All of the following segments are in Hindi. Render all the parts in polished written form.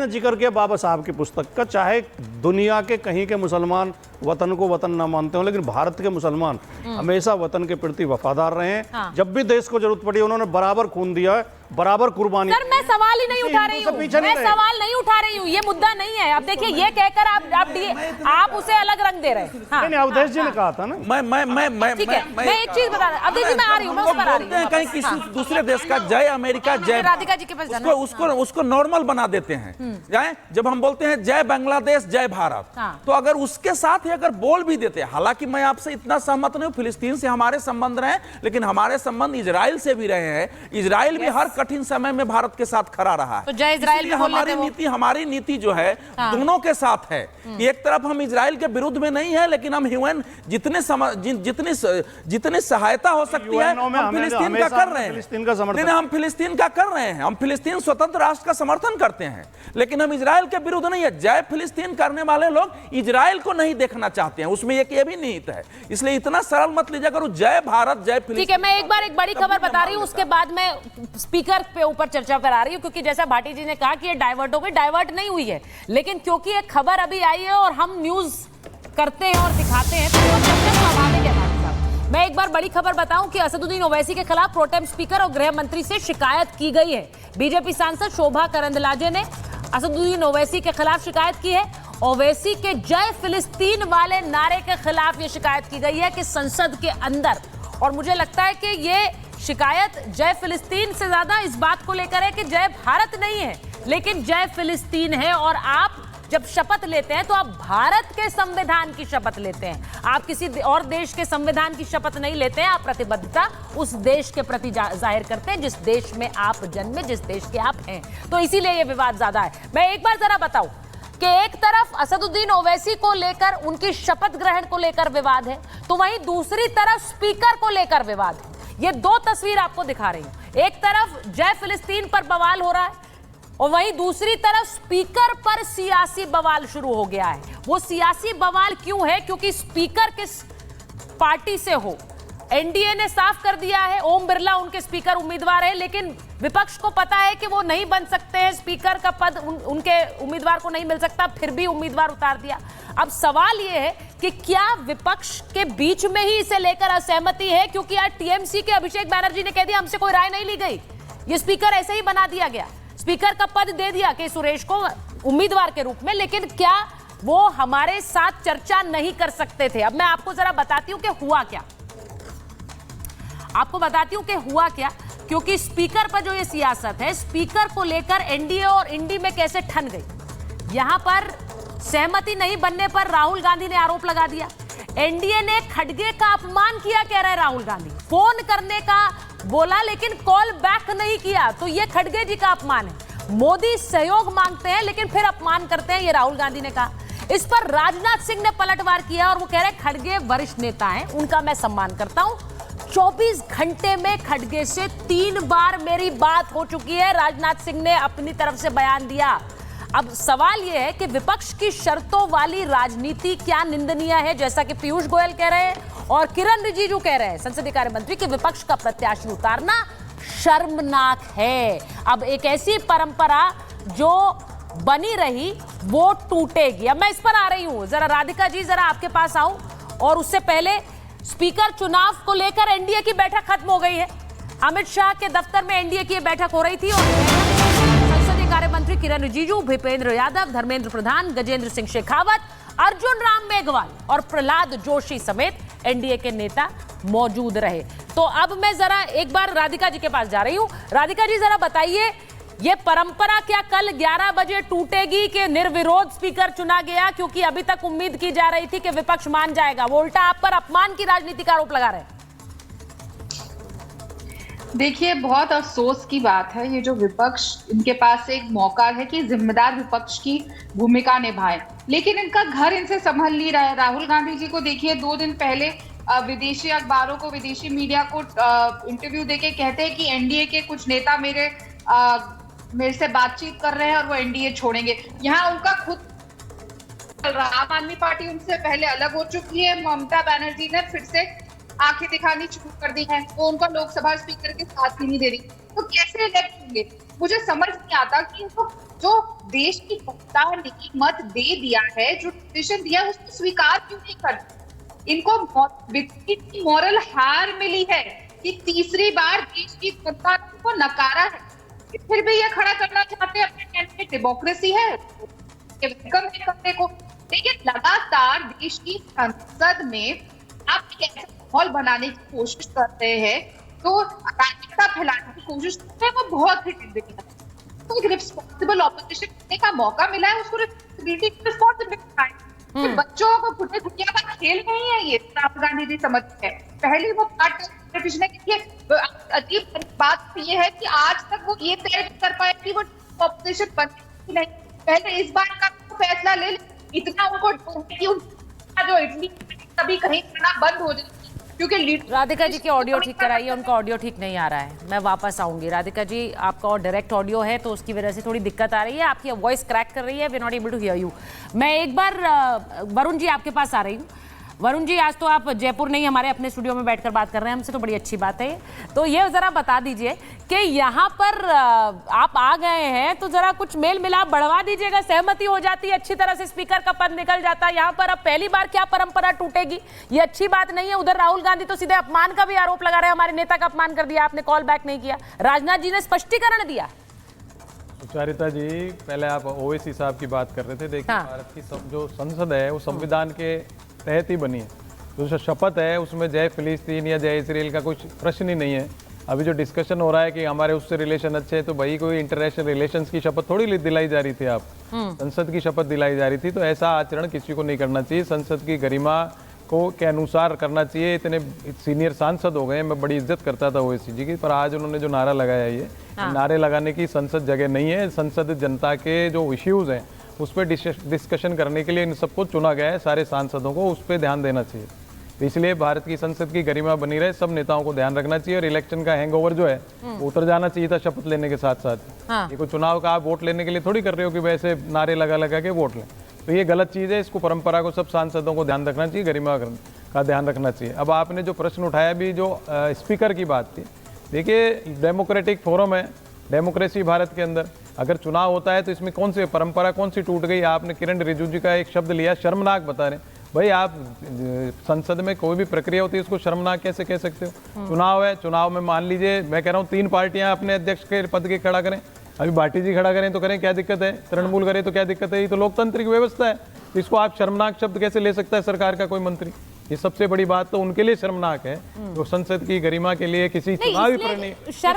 जिक्र किया बाबा साहब की पुस्तक का, चाहे दुनिया के कहीं के मुसलमान वतन को वतन ना मानते हो, लेकिन भारत के मुसलमान हमेशा वतन के प्रति वफादार रहे हैं। हाँ। जब भी देश को जरूरत पड़ी उन्होंने बराबर खून दिया है, बराबर कुर्बानी। सर मैं सवाल ही नहीं उठा रही हूँ, मैं सवाल नहीं उठा रही हूँ, ये मुद्दा नहीं है। अब देखिए ये कहकर आप उसे अलग रंग दे रहे हैं। हाँ, नहीं, अवधेश जी ने कहा था ना। ठीक है, मैं एक चीज बता रहा हूँ, अवधेश जी मैं आ रही हूँ, मैं उस पर आ रही हूँ। कहीं किसी दूसरे देश का जय अमेरिका, जय राधिका जी के पास जाना। उसको नॉर्मल बना देते हैं। जब हम बोलते हैं जय बांग्लादेश, जय भारत, तो अगर उसके साथ ही अगर बोल भी देते हैं, हालांकि मैं आपसे इतना सहमत नहीं हूं, फिलिस्तीन से हमारे संबंध रहे, लेकिन हमारे संबंध इजराइल से भी रहे हैं। इजराइल भी हर कठिन समय में भारत के साथ खड़ा रहा है। तो जय इजराइल भी हमारी नीति जो है दोनों के साथ है। एक तरफ हम इजराइल के विरुद्ध में नहीं है, लेकिन हम ह्यूमन जितनी सहायता हो सकती है हम फिलिस्तीन का कर रहे हैं। हम फिलिस्तीन का कर रहे हैं, हम फिलिस्तीन स्वतंत्र राष्ट्र का समर्थन करते हैं, लेकिन हम इजराइल के विरुद्ध नहीं है। जय फिलिस्तीन करने वाले लोग इजराइल को नहीं देखना चाहते हैं, उसमें एक ये भी निहित है। इसलिए इतना सरल मत लीजिए करो जय भारत जय फिलिस्तीन। ठीक है, मैं एक बार एक बड़ी खबर बता रही हूँ, उसके बाद मैं स्पीकर पे ऊपर चर्चा करा रही हूँ, क्योंकि जैसा भाटी जी ने कहा कि ये डाइवर्ट हो गई, डाइवर्ट नहीं हुई है, लेकिन क्योंकि एक खबर अभी आई है और हम न्यूज करते हैं और दिखाते हैं, तो स्वाभाविक है। मैं एक बार बड़ी खबर बताऊं कि असदुद्दीन ओवैसी के खिलाफ प्रोटेम स्पीकर और गृह मंत्री से शिकायत की गई है। बीजेपी सांसद शोभा करंदलाजे ने असदुद्दीन ओवैसी के खिलाफ शिकायत की है। ओवैसी के जय फिलिस्तीन वाले नारे के खिलाफ यह शिकायत की गई है कि संसद के अंदर, और मुझे लगता है कि ये शिकायत जय फिलिस्तीन से ज्यादा इस बात को लेकर है कि जय भारत नहीं है लेकिन जय फिलिस्तीन है। और आप जब शपथ लेते हैं तो आप भारत के संविधान की शपथ लेते हैं, आप किसी और देश के संविधान की शपथ नहीं लेते हैं। आप प्रतिबद्धता उस देश के प्रति जाहिर करते हैं जिस देश में आप जन्मे, जिस देश के आप हैं। तो इसीलिए ये विवाद ज्यादा है। मैं एक बार जरा बताऊं कि एक तरफ असदुद्दीन ओवैसी को लेकर, उनकी शपथ ग्रहण को लेकर विवाद है, तो वहीं दूसरी तरफ स्पीकर को लेकर विवाद है। ये दो तस्वीर आपको दिखा रही हूं। एक तरफ जय फिलिस्तीन पर बवाल हो रहा है और वहीं दूसरी तरफ स्पीकर पर सियासी बवाल शुरू हो गया है। वो सियासी बवाल क्यों है? क्योंकि स्पीकर किस पार्टी से हो, एनडीए ने साफ कर दिया है। ओम बिरला उनके स्पीकर उम्मीदवार है, लेकिन विपक्ष को पता है कि वो नहीं बन सकते हैं, स्पीकर का पद उनके उम्मीदवार को नहीं मिल सकता, फिर भी उम्मीदवार उतार दिया। अब सवाल ये है कि क्या विपक्ष के बीच में ही इसे लेकर असहमति है? क्योंकि आज टीएमसी के अभिषेक बैनर्जी ने कह दिया हमसे कोई राय नहीं ली गई, ये स्पीकर ऐसे ही बना दिया गया, स्पीकर का पद दे दिया के सुरेश को उम्मीदवार के रूप में, लेकिन क्या वो हमारे साथ चर्चा नहीं कर सकते थे? अब मैं आपको जरा बताती हूं कि हुआ क्या, आपको बताती हूं कि हुआ क्या। क्योंकि स्पीकर पर जो ये सियासत है, स्पीकर को लेकर एनडीए और इंडी में कैसे ठन गई। यहां पर सहमति नहीं बनने पर राहुल गांधी ने आरोप लगा दिया, एनडीए ने खड़गे का अपमान किया, कह रहे राहुल गांधी। फोन करने का बोला लेकिन कॉल बैक नहीं किया, तो ये खड़गे जी का अपमान है। मोदी सहयोग मांगते हैं लेकिन फिर अपमान करते हैं, ये राहुल गांधी ने कहा। इस पर राजनाथ सिंह ने पलटवार किया और वो कह रहे खड़गे वरिष्ठ नेता हैं, उनका मैं सम्मान करता हूं। 24 घंटे में खड़गे से 3 बार मेरी बात हो चुकी है, राजनाथ सिंह ने अपनी तरफ से बयान दिया। अब सवाल यह है कि विपक्ष की शर्तों वाली राजनीति क्या निंदनीय है, जैसा कि पीयूष गोयल कह रहे हैं और किरण रिजिजू कह रहे हैं, संसदीय कार्य मंत्री, कि विपक्ष का प्रत्याशी उतारना शर्मनाक है। अब एक ऐसी परंपरा जो बनी रही वो टूटेगी। अब मैं इस पर आ रही हूं, जरा राधिका जी जरा आपके पास आऊं, और उससे पहले स्पीकर चुनाव को लेकर एनडीए की बैठक खत्म हो गई है। अमित शाह के दफ्तर में एनडीए की बैठक हो रही थी और संसदीय कार्य मंत्री किरण रिजिजू, भूपेंद्र यादव, धर्मेंद्र प्रधान, गजेंद्र सिंह शेखावत, अर्जुन राम मेघवाल और प्रहलाद जोशी समेत एनडीए के नेता मौजूद रहे। तो अब मैं जरा एक बार राधिका जी के पास जा रही हूं। राधिका जी जरा बताइए, ये परंपरा क्या कल 11 बजे टूटेगी कि निर्विरोध स्पीकर चुना गया? क्योंकि अभी तक उम्मीद की जा रही थी कि विपक्ष मान जाएगा, वो उल्टा आप पर अपमान की राजनीति का आरोप लगा रहे हैं। देखिए, बहुत अफसोस की बात है, ये जो विपक्ष, इनके पास एक मौका है कि जिम्मेदार विपक्ष की भूमिका निभाए, लेकिन इनका घर इनसे संभल नहीं रहा है। राहुल गांधी जी को देखिए, 2 दिन पहले विदेशी अखबारों को, विदेशी मीडिया को इंटरव्यू देके कहते हैं कि एनडीए के कुछ नेता मेरे से बातचीत कर रहे हैं और वो एनडीए छोड़ेंगे। यहाँ उनका खुद आम आदमी पार्टी उनसे पहले अलग हो चुकी है। ममता बनर्जी ने फिर से आंखें दिखानी शुरू कर दी है, वो उनका लोकसभा स्पीकर के साथ ही नहीं दे रही। तो कैसे इलेक्ट होंगे? मुझे समझ नहीं आता कि इनको जो देश की जनता ने मत दे दिया है, जो डिसीजन दिया है, उसको स्वीकार क्यों नहीं करते? इनको विक्ट्री की मॉरल हार मिली है कि तीसरी बार देश की जनता ने उनको नकारा है, फिर भी ये खड़ा करना चाहते हैं अपने कैंडिडेट। डेमोक्रेसी है, वेलकम है करने को, लेकिन लगातार देश की संसद में आप कैसे माहौल बनाने की कोशिश करते हैं, तो अराजकता फैलाने की कोशिश करते हैं, वो बहुत ही टिप्पणी है। तो एक रिस्पॉन्सिबल ऑपोजिशन करने का मौका मिला है, उसको रिस्पॉन्सिबिलिटी उठाएं। तो बच्चों को खुले दुनिया का खेल नहीं है ये, राहुल गांधी जी समझते हैं। पहली वो पार्ट पिछले अजीब बात ये है कि आज तक वो ये तय कर पाए कि वो ऑपोजिशन बने नहीं। पहले इस बार का फैसला ले, इतना उनको जो इटली कभी कहीं करना बंद हो जाए, क्योंकि राधिका जी की ऑडियो ठीक कराइए, उनका ऑडियो ठीक नहीं आ रहा है। मैं वापस आऊंगी। राधिका जी, आपका डायरेक्ट ऑडियो है तो उसकी वजह से थोड़ी दिक्कत आ रही है, आपकी वॉइस क्रैक कर रही है, we not able to hear you. मैं एक बार वरुण जी आपके पास आ रही हूँ। वरुण जी, आज तो आप जयपुर नहीं हमारे अपने स्टूडियो में बैठकर बात कर रहे हैं हमसे, तो बड़ी अच्छी बात है। तो ये जरा बता दीजिए कि यहाँ पर आप आ गए हैं तो जरा कुछ मेल मिलाप बढ़वा दीजिएगा, सहमति हो जाती है, अच्छी तरह से स्पीकर का पद निकल जाता है। यहाँ पर अब पहली बार क्या परंपरा टूटेगी, ये अच्छी बात नहीं है। उधर राहुल गांधी तो सीधे अपमान का भी आरोप लगा रहे हैं, हमारे नेता का अपमान कर दिया आपने, कॉल बैक नहीं किया। राजनाथ जी ने स्पष्टीकरण दिया। सुचारिता जी, पहले आप ओवैसी साहब की बात कर रहे थे। देखिए, भारत की जो संसद है वो संविधान के तहत ही बनी है। जो शपथ है उसमें जय फिलिस्तीन या जय इसराइल का कुछ प्रश्न ही नहीं है। अभी जो डिस्कशन हो रहा है कि हमारे उससे रिलेशन अच्छे हैं, तो भाई कोई इंटरनेशनल रिलेशंस की शपथ थोड़ी दिलाई जा रही थी, आप संसद की शपथ दिलाई जा रही थी। तो ऐसा आचरण किसी को नहीं करना चाहिए, संसद की गरिमा को के अनुसार करना चाहिए। इतने सीनियर सांसद हो गए, मैं बड़ी इज्जत करता था ओवैसी जी की, पर आज उन्होंने जो नारा लगाया ये नारे लगाने की संसद जगह नहीं है। संसद जनता के जो इश्यूज हैं उस पर डिस्कशन करने के लिए इन सबको चुना गया है, सारे सांसदों को उस पर ध्यान देना चाहिए। तो इसलिए भारत की संसद की गरिमा बनी रहे, सब नेताओं को ध्यान रखना चाहिए। और इलेक्शन का हैंगओवर जो है वो उतर जाना चाहिए था शपथ लेने के साथ साथ। ये कोई चुनाव का आप वोट लेने के लिए थोड़ी कर रहे हो कि वैसे नारे लगा लगा के वोट लें, तो ये गलत चीज़ है। इसको परंपरा को सब सांसदों को ध्यान रखना चाहिए, गरिमा का ध्यान रखना चाहिए। अब आपने जो प्रश्न उठाया भी, जो स्पीकर की बात थी, देखिए डेमोक्रेटिक फोरम है, डेमोक्रेसी भारत के अंदर अगर चुनाव होता है तो इसमें कौन सी परंपरा कौन सी टूट गई। आपने किरण रिजिजू जी का एक शब्द लिया, शर्मनाक बता रहे। भाई आप संसद में कोई भी प्रक्रिया होती है उसको शर्मनाक कैसे कह सकते हो? चुनाव है, चुनाव में मान लीजिए मैं कह रहा हूँ 3 पार्टियां अपने अध्यक्ष के पद के खड़ा करें, अभी भाटी जी खड़ा करें तो करें, क्या दिक्कत है? तृणमूल करें तो क्या दिक्कत है? ये तो लोकतांत्रिक व्यवस्था है। इसको आप शर्मनाक शब्द कैसे ले सकता है सरकार का कोई मंत्री? ये सबसे बड़ी बात तो उनके लिए शर्मनाक है, जो संसद की गरिमा के लिए किसी चुनावी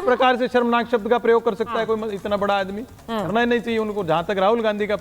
प्रकार से शर्मनाक शब्द का प्रयोग कर सकता है कोई इतना बड़ा आदमी। करना ही नहीं चाहिए उनको। जहां तक राहुल गांधी का